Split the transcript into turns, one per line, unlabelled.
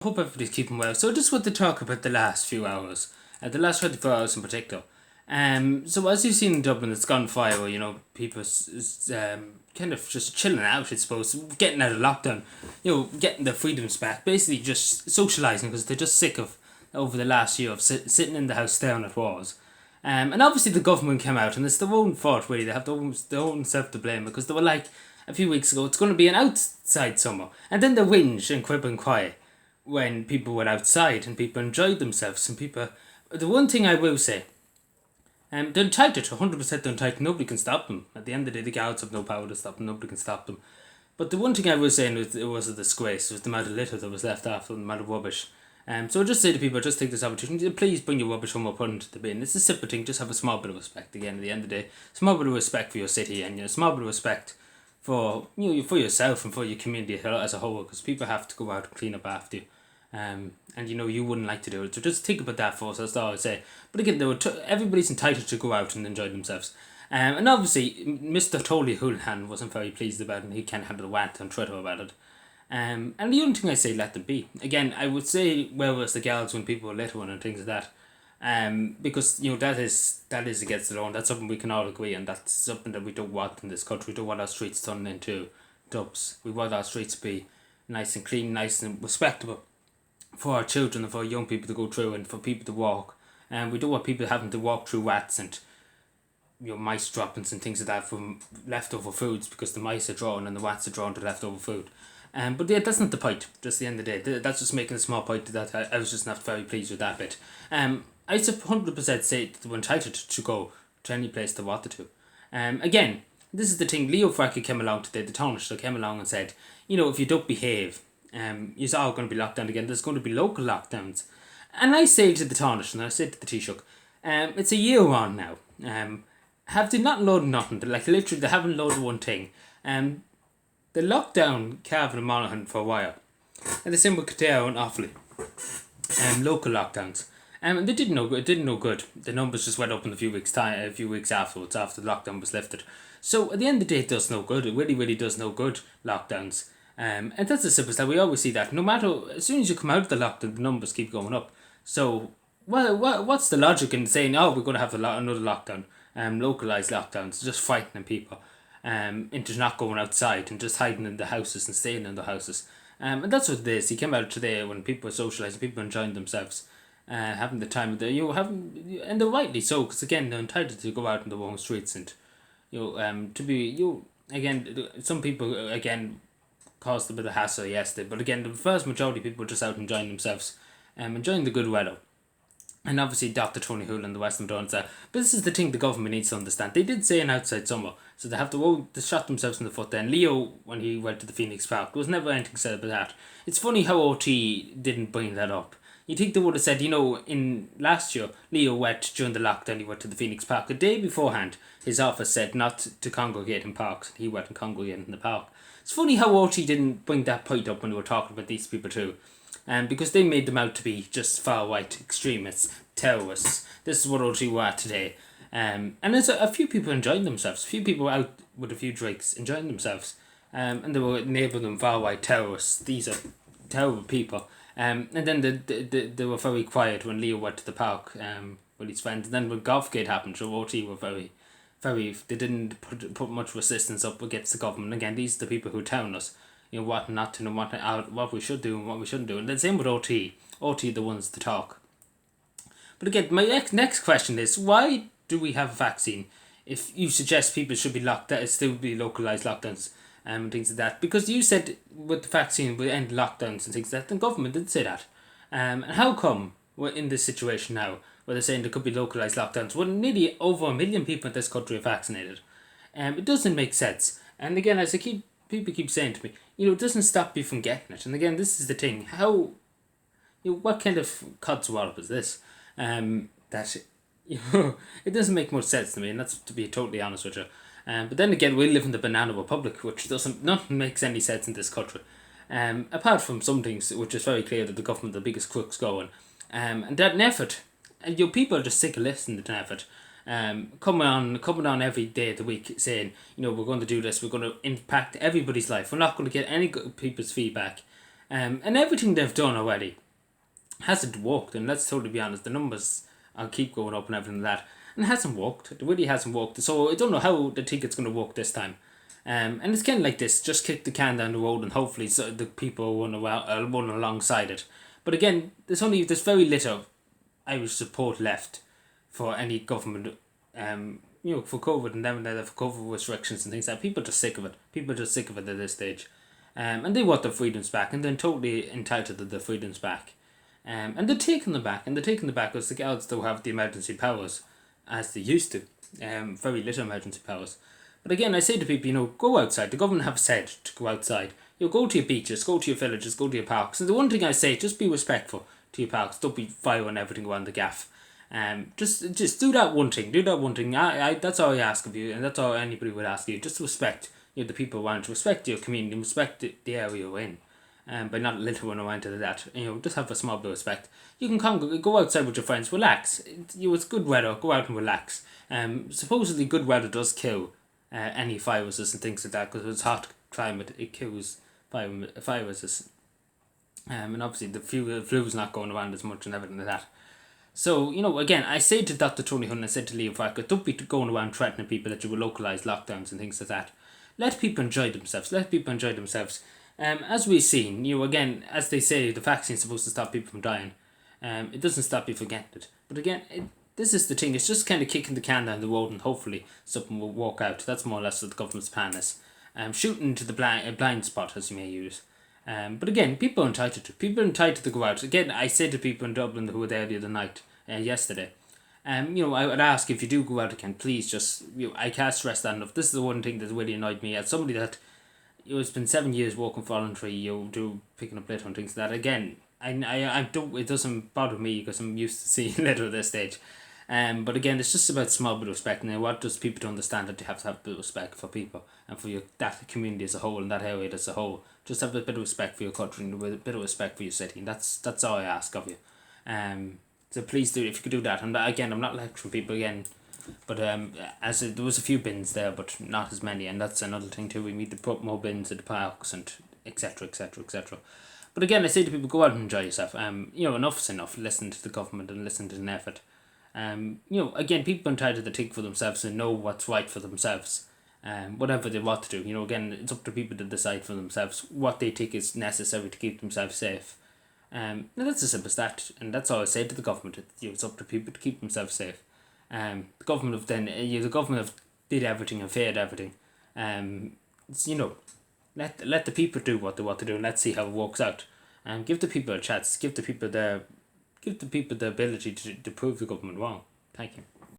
Hope everybody's keeping well. So I just want to talk about the last few hours, the last 24 hours in particular. So as you've seen in Dublin, it's gone viral. People kind of just chilling out, I suppose, getting out of lockdown. Getting their freedoms back. Basically, just socialising because they're just sick of over the last year of sitting in the house staring at walls. And obviously the government came out, and it's their own fault really. They have their own self to blame because they were like a few weeks ago, it's going to be an outside summer, and then they whinge and quib and cry when people went outside and people enjoyed themselves and people. The one thing I will say, they're entitled, 100% they're entitled. Nobody can stop them. At the end of the day, the guards have no power to stop them. Nobody can stop them. But the one thing I was saying was it was a disgrace. Was the amount of litter that was left after, the amount of rubbish. So I just say to people, just take this opportunity, please bring your rubbish home or put it into the bin. It's a simple thing, just have a small bit of respect again at the end of the day. Small bit of respect for your city and a small bit of respect for for yourself and for your community as a whole, because people have to go out and clean up after you. And you wouldn't like to do it, so just think about that first. That's all I would say. But again, everybody's entitled to go out and enjoy themselves. And obviously, Mr. Tolly Houlihan wasn't very pleased about it, and he kind of had a rant on Twitter about it. And the only thing I say, let them be. Again, I would say, where was the gals when people were littering and things like that? Because that is against the law, and that's something we can all agree on. That's something that we don't want in this country. We don't want our streets turned into dubs. We want our streets to be nice and clean, nice and respectable for our children and for our young people to go through and for people to walk. And we don't want people having to walk through rats and mice droppings and things like that from leftover foods, because the mice are drawn and the rats are drawn to leftover food. But yeah, that's not the point. Just the end of the day, that's just making a small point that I was just not very pleased with that bit. I 100% say that they were entitled to go to any place they wanted to. Again, this is the thing. Leo Varadkar came along today. The Taoiseach came along and said, if you don't behave, you're all going to be locked down again. There's going to be local lockdowns. And I say to the Taoiseach, and I say to the Taoiseach, it's a year on now. Have they not loaded nothing? Like literally, they haven't loaded one thing. They locked down Cavan and Monaghan for a while. And the same with Kildare and Offaly. Local lockdowns. And they didn't know good. It didn't know good. The numbers just went up in a few weeks afterwards, after the lockdown was lifted. So at the end of the day, it does no good. It really, really does no good. Lockdowns. And that's the simplest that we always see that. No matter, as soon as you come out of the lockdown, the numbers keep going up. So, what's the logic in saying, we're going to have another lockdown, localised lockdowns, just frightening people, into not going outside and just hiding in the houses and staying in the houses. And that's what it is. He came out today when people are socialising, people are enjoying themselves, having the time of and they're rightly so, because again, they're entitled to go out in the wrong streets and, to be, again, some people, again, caused a bit of hassle yesterday, but again, the vast majority of people were just out enjoying themselves, enjoying the good weather. And obviously Dr. Tony Houlihan and the Western Dons there. But this is the thing the government needs to understand. They did say an outside summer, so they shot themselves in the foot then. Leo, when he went to the Phoenix Park, there was never anything said about that. It's funny how OT didn't bring that up. You think they would have said, in last year, Leo went during the lockdown, he went to the Phoenix Park. A day beforehand, his office said not to congregate in parks. He went and congregated in the park. It's funny how OT didn't bring that point up when they were talking about these people too. Because they made them out to be just far-right extremists, terrorists. This is what OT were at today. And there's a few people enjoying themselves. A few people out with a few drinks enjoying themselves. And they were labelling them far-right terrorists. These are terrible people. And then they were very quiet when Leo went to the park with his friends. And then when Golfgate happened, so OT were very, they didn't put much resistance up against the government. Again, these are the people who tell us what not to know, what we should do and what we shouldn't do. And the same with OT. OT are the ones to talk. But again, my next question is, why do we have a vaccine if you suggest people should be locked down, still be localised lockdowns and things like that? Because you said with the vaccine we end lockdowns and things like that, the government did say that. And how come we're in this situation now where they're saying there could be localised lockdowns when nearly over 1 million people in this country are vaccinated? It doesn't make sense. And again, as people keep saying to me, it doesn't stop you from getting it. And again, this is the thing. How, what kind of codswallop is this? That, it doesn't make much sense to me, and that's to be totally honest with you. But then again, we live in the banana republic, which nothing makes any sense in this country. Apart from some things, which is very clear that the government are the biggest crooks going. And that an effort, and people are just sick of listening to an effort. Coming on every day of the week saying, we're going to do this, we're going to impact everybody's life. We're not going to get any people's feedback. And everything they've done already hasn't worked, and let's totally be honest, the numbers keep going up and everything like that, and it hasn't worked. It really hasn't worked. So I don't know how they think it's going to work this time. And it's kind of like this: just kick the can down the road, and hopefully the people run alongside it. But again, there's very little Irish support left for any government. For COVID and then for COVID restrictions and things like that. People are just sick of it. People are just sick of it at this stage. And they want their freedoms back, and they're totally entitled to their freedoms back. And they're taking them back, because the Guards still have the emergency powers as they used to. Very little emergency powers. But again, I say to people, go outside. The government have said to go outside. Go to your beaches, go to your villages, go to your parks. And the one thing I say, just be respectful to your parks. Don't be firing everything around the gaff. Just do that one thing. That's all I ask of you, and that's all anybody would ask you. Just respect the people around you, respect your community, respect the area you're in. By not littering around to that, just have a small bit of respect. You can go outside with your friends, relax. It's good weather, go out and relax. Supposedly good weather does kill any viruses and things like that, because it's hot climate, it kills viruses. And obviously the flu's not going around as much and everything like that. So, again, I say to Dr. Tony Hunn, I said to Leo Varadkar, don't be going around threatening people that you will localise lockdowns and things like that. Let people enjoy themselves. As we've seen, again, as they say, the vaccine's supposed to stop people from dying. It doesn't stop you from getting it. But again, this is the thing. It's just kind of kicking the can down the road, and hopefully something will work out. That's more or less what the government's plan is. Shooting to the blind spot, as you may use. But again, people are entitled to go out. Again, I said to people in Dublin who were there the other night, yesterday, I would ask, if you do go out again, please just, I can't stress that enough. This is the one thing that really annoyed me. As somebody that, it's been 7 years working voluntary, picking up litter and things like that. Again, I don't, it doesn't bother me because I'm used to seeing litter at this stage. But again, it's just about small bit of respect. Now, what does people to understand that you have to have a bit of respect for people and for that community as a whole and that area as a whole. Just have a bit of respect for your country and a bit of respect for your city. And that's all I ask of you. So please do, if you could do that. And again, I'm not lecturing people again, but there was a few bins there, but not as many. And that's another thing too. We need to put more bins at the parks and etc. etc. etc. But again, I say to people, go out and enjoy yourself. Enough's enough. Listen to the government and listen to an effort. Again, people are entitled to think for themselves and know what's right for themselves. Whatever they want to do. Again, it's up to people to decide for themselves what they think is necessary to keep themselves safe. Now that's as simple as that, and that's all I say to the government. It's up to people to keep themselves safe. The government have did everything and failed everything. Let the people do what they want to do, and let's see how it works out. Give the people a chance. Give the people the ability to prove the government wrong. Thank you.